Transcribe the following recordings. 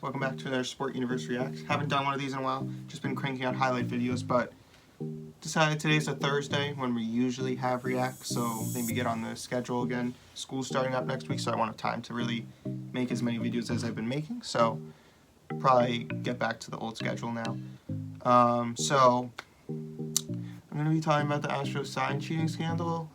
welcome back to another Sport Universe Reacts. Haven't done one of these in a while, just been cranking out highlight videos, but decided today's a Thursday when we usually have reacts, so maybe get on the schedule again. School's starting up next week, so I won't have time to really make as many videos as I've been making, so probably get back to the old schedule now. So I'm going to be talking about the Astros sign cheating scandal.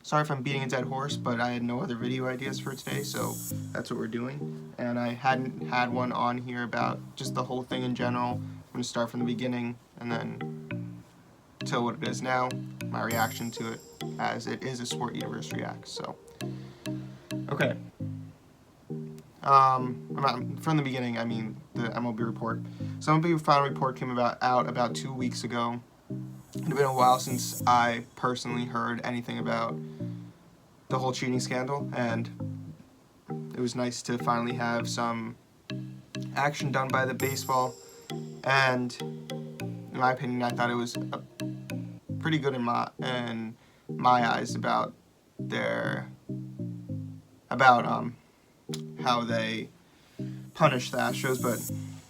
Sorry if I'm beating a dead horse, but I had no other video ideas for today, so that's what we're doing. And I hadn't had one on here about just the whole thing in general. I'm going to start from the beginning and then tell what it is now, my reaction to it, as it is a Sport Universe Reacts. So, okay. From the beginning, I mean the MLB report. So MLB final report came out about 2 weeks ago. It had been a while since I personally heard anything about the whole cheating scandal, and it was nice to finally have some action done by the baseball. And in my opinion, I thought it was pretty good in my eyes about how they punished the Astros, but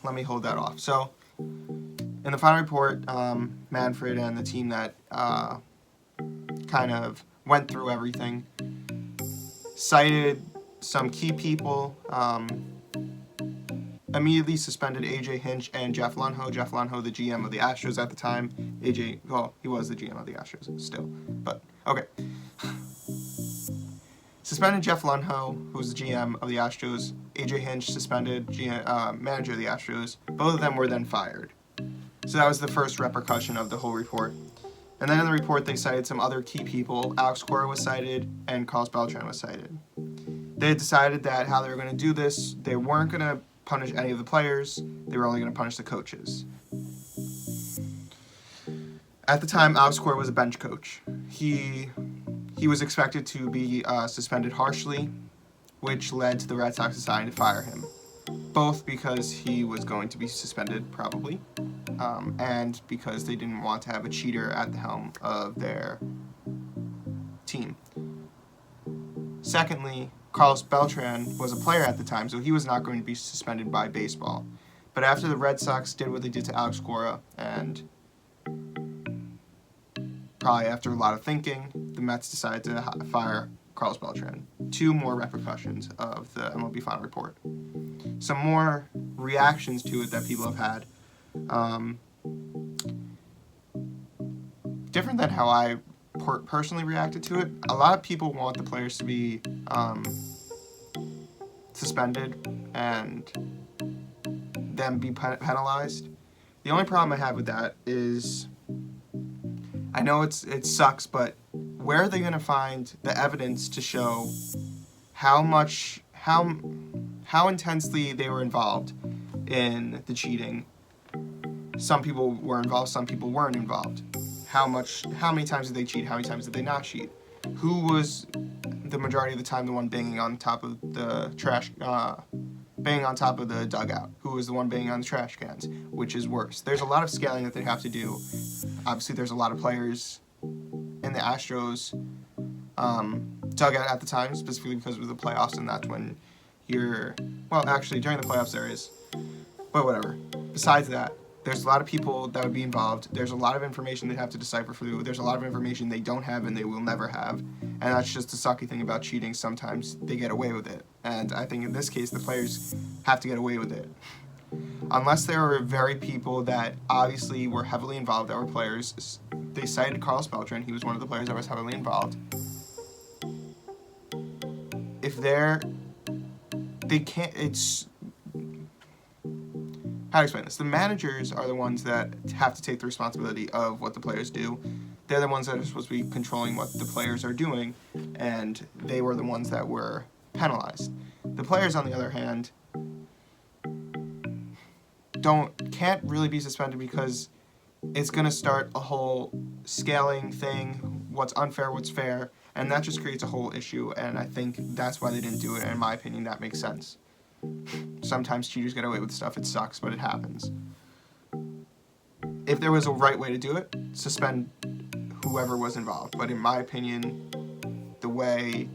let me hold that off. So in the final report, Manfred and the team that kind of went through everything cited some key people, immediately suspended A.J. Hinch and Jeff Lunho. Jeff Lunho, the GM of the Astros at the time. A.J., well, he was the GM of the Astros still, but okay. Suspended Jeff Lunho, who was the GM of the Astros. A.J. Hinch suspended manager of the Astros. Both of them were then fired. So that was the first repercussion of the whole report. And then in the report, they cited some other key people. Alex Cora was cited, and Carlos Beltran was cited. They had decided that how they were going to do this, they weren't going to punish any of the players. They were only going to punish the coaches. At the time, Alex Cora was a bench coach. He was expected to be suspended harshly, which led to the Red Sox deciding to fire him. Both because he was going to be suspended, probably, and because they didn't want to have a cheater at the helm of their team. Secondly, Carlos Beltran was a player at the time, so he was not going to be suspended by baseball. But after the Red Sox did what they did to Alex Cora, and probably after a lot of thinking, the Mets decided to fire Carlos Beltran. 2 more repercussions of the MLB final report. Some more reactions to it that people have had. Different than how I personally reacted to it. A lot of people want the players to be suspended and then be penalized. The only problem I have with that is, I know it sucks, but where are they going to find the evidence to show how intensely they were involved in the cheating? Some people were involved, some people weren't involved. How many times did they cheat? How many times did they not cheat? Who was the majority of the time the one banging on top of the banging on top of the dugout? Who was the one banging on the trash cans? Which is worse? There's a lot of scaling that they have to do. Obviously, there's a lot of players in the Astros dugout at the time, specifically because of the playoffs, and that's when actually during the playoffs there is, but whatever. Besides that, there's a lot of people that would be involved. There's a lot of information they have to decipher through. There's a lot of information they don't have and they will never have. And that's just the sucky thing about cheating. Sometimes they get away with it. And I think in this case, the players have to get away with it. Unless there were very people that obviously were heavily involved that were players. They cited Carlos Beltran. He was one of the players that was heavily involved. How to explain this? The managers are the ones that have to take the responsibility of what the players do. They're the ones that are supposed to be controlling what the players are doing, and they were the ones that were penalized. The players, on the other hand, can't really be suspended because it's going to start a whole scaling thing, what's unfair, what's fair, and that just creates a whole issue, and I think that's why they didn't do it, and in my opinion, that makes sense. Sometimes cheaters get away with stuff. It sucks, but it happens. If there was a right way to do it, suspend whoever was involved. But in my opinion, the way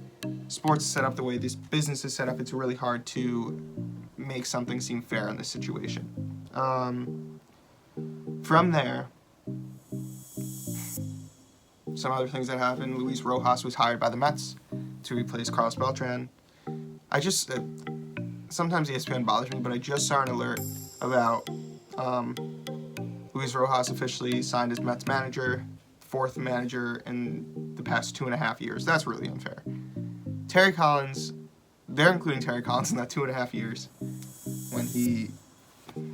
sports is set up, the way this business is set up, it's really hard to make something seem fair in this situation. From there, some other things that happened. Luis Rojas was hired by the Mets to replace Carlos Beltran. Sometimes ESPN bothers me, but I just saw an alert about Luis Rojas officially signed as Mets manager, 4th manager in the past 2.5 years. That's really unfair. Terry Collins, they're including Terry Collins in that 2.5 years when he,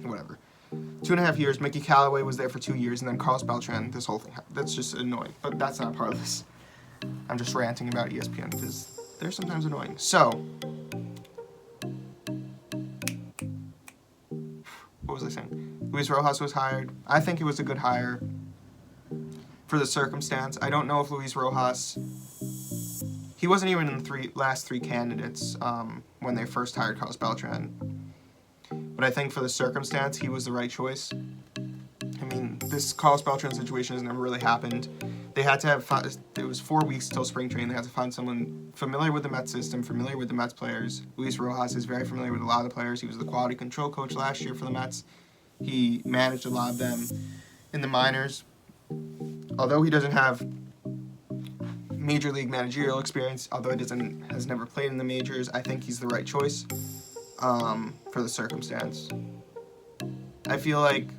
whatever. 2.5 years, Mickey Callaway was there for 2 years, and then Carlos Beltran, this whole thing. That's just annoying, but that's not part of this. I'm just ranting about ESPN because they're sometimes annoying. So, what was I saying? Luis Rojas was hired. I think it was a good hire for the circumstance. I don't know if Luis Rojas, he wasn't even in the last three candidates when they first hired Carlos Beltran. But I think for the circumstance, he was the right choice. I mean, this Carlos Beltran situation has never really happened. They had to have, it was 4 weeks till spring training. They had to find someone familiar with the Mets system, familiar with the Mets players. Luis Rojas is very familiar with a lot of the players. He was the quality control coach last year for the Mets. He managed a lot of them in the minors. Although he doesn't have major league managerial experience, although he has never played in the majors, I think he's the right choice for the circumstance. I feel like,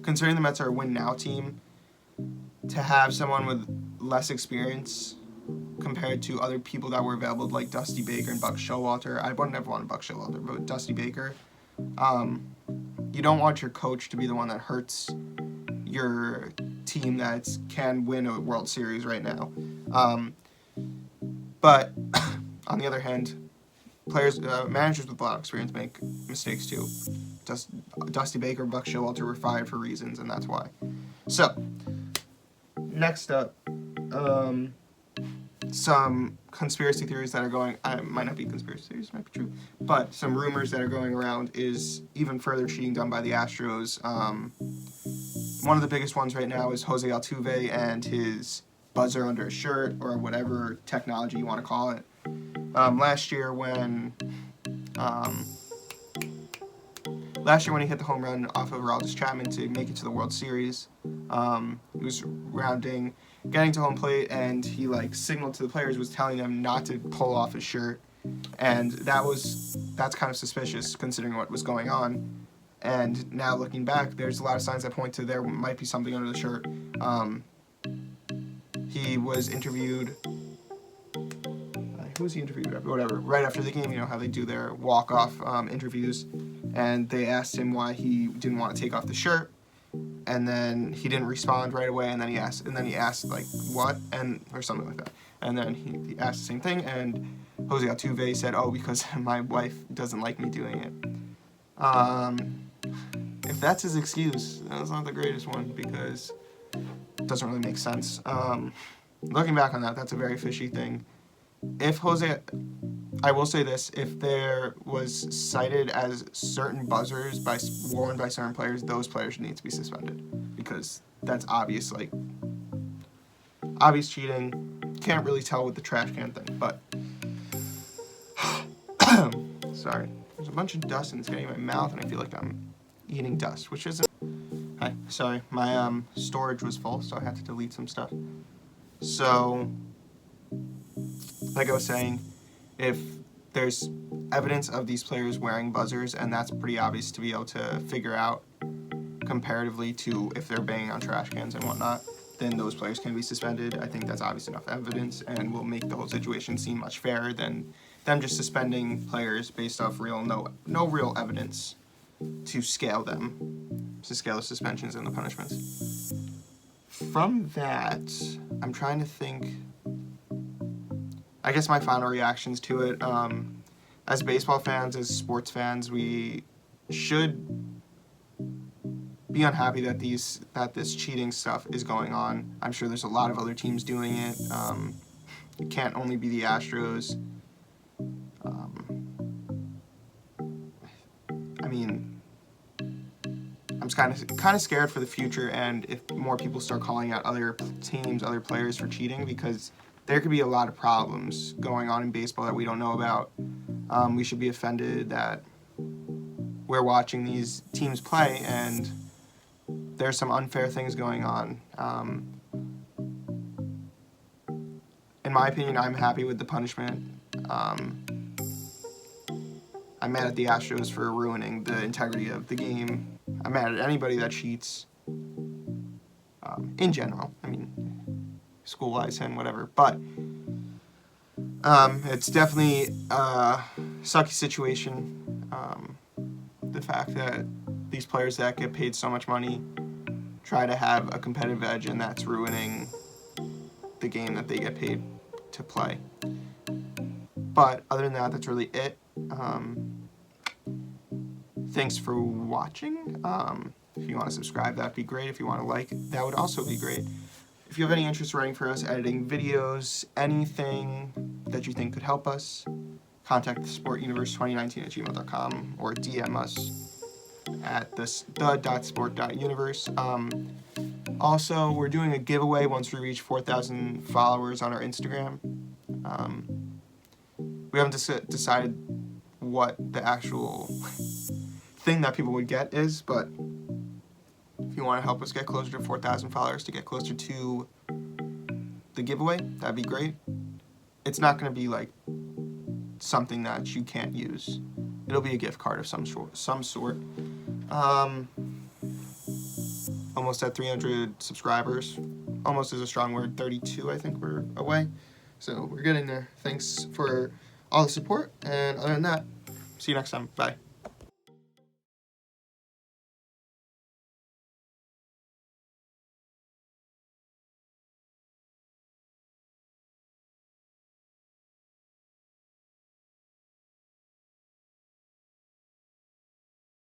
considering the Mets are a win-now team, to have someone with less experience compared to other people that were available, like Dusty Baker and Buck Showalter. I would never want Buck Showalter, but with Dusty Baker, you don't want your coach to be the one that hurts your team that can win a World Series right now. But on the other hand, managers with a lot of experience make mistakes too. Dusty Baker, Buck Showalter were fired for reasons, and that's why. So, next up, some conspiracy theories that are going, might not be conspiracy theories, might be true, but some rumors that are going around is even further cheating done by the Astros. One of the biggest ones right now is Jose Altuve and his buzzer under his shirt, or whatever technology you want to call it. Last year when he hit the home run off of Aroldis Chapman to make it to the World Series, he was getting to home plate, and he signaled to the players, was telling them not to pull off his shirt, and that's kind of suspicious considering what was going on. And now looking back, there's a lot of signs that point to there might be something under the shirt. He was interviewed. Who was he interviewed? Whatever. Right after the game, you know how they do their walk-off interviews, and they asked him why he didn't want to take off the shirt, and then he didn't respond right away, and then he asked what, or something like that, and then he asked the same thing, and Jose Altuve said, "Oh, because my wife doesn't like me doing it." If that's his excuse, that's not the greatest one, because it doesn't really make sense. Looking back on that, that's a very fishy thing. I will say this, if there was cited as certain buzzers worn by certain players, those players need to be suspended, because that's obvious cheating. Can't really tell with the trash can thing, but sorry, there's a bunch of dust and it's getting in my mouth, and I feel like I'm eating dust, which isn't. Hi, sorry, my storage was full, so I had to delete some stuff. So, like I was saying, if there's evidence of these players wearing buzzers, and that's pretty obvious to be able to figure out comparatively to if they're banging on trash cans and whatnot, then those players can be suspended. I think that's obvious enough evidence, and will make the whole situation seem much fairer than them just suspending players based off no real evidence to scale the suspensions and the punishments. From that, I'm trying to think. I guess my final reactions to it, as baseball fans, as sports fans, we should be unhappy that this cheating stuff is going on. I'm sure there's a lot of other teams doing it. It can't only be the Astros. I mean, I'm kind of scared for the future, and if more people start calling out other teams, other players for cheating, because there could be a lot of problems going on in baseball that we don't know about. We should be offended that we're watching these teams play and there's some unfair things going on. In my opinion, I'm happy with the punishment. I'm mad at the Astros for ruining the integrity of the game. I'm mad at anybody that cheats. In general, I mean, school-wise and whatever. But it's definitely a sucky situation. The fact that these players that get paid so much money try to have a competitive edge, and that's ruining the game that they get paid to play. But other than that, that's really it. Thanks for watching. If you want to subscribe, that'd be great. If you want to like, that would also be great. If you have any interest in writing for us, editing videos, anything that you think could help us, contact sportuniverse2019@gmail.com or DM us at the.sport.universe. Also, we're doing a giveaway once we reach 4,000 followers on our Instagram. We haven't decided what the actual thing that people would get is, but if you want to help us get closer to 4,000 followers to get closer to the giveaway, that'd be great. It's not going to be like something that you can't use. It'll be a gift card of some sort. Almost at 300 subscribers. Almost is a strong word. 32, I think we're away. So we're getting there. Thanks for all the support. And other than that, see you next time. Bye.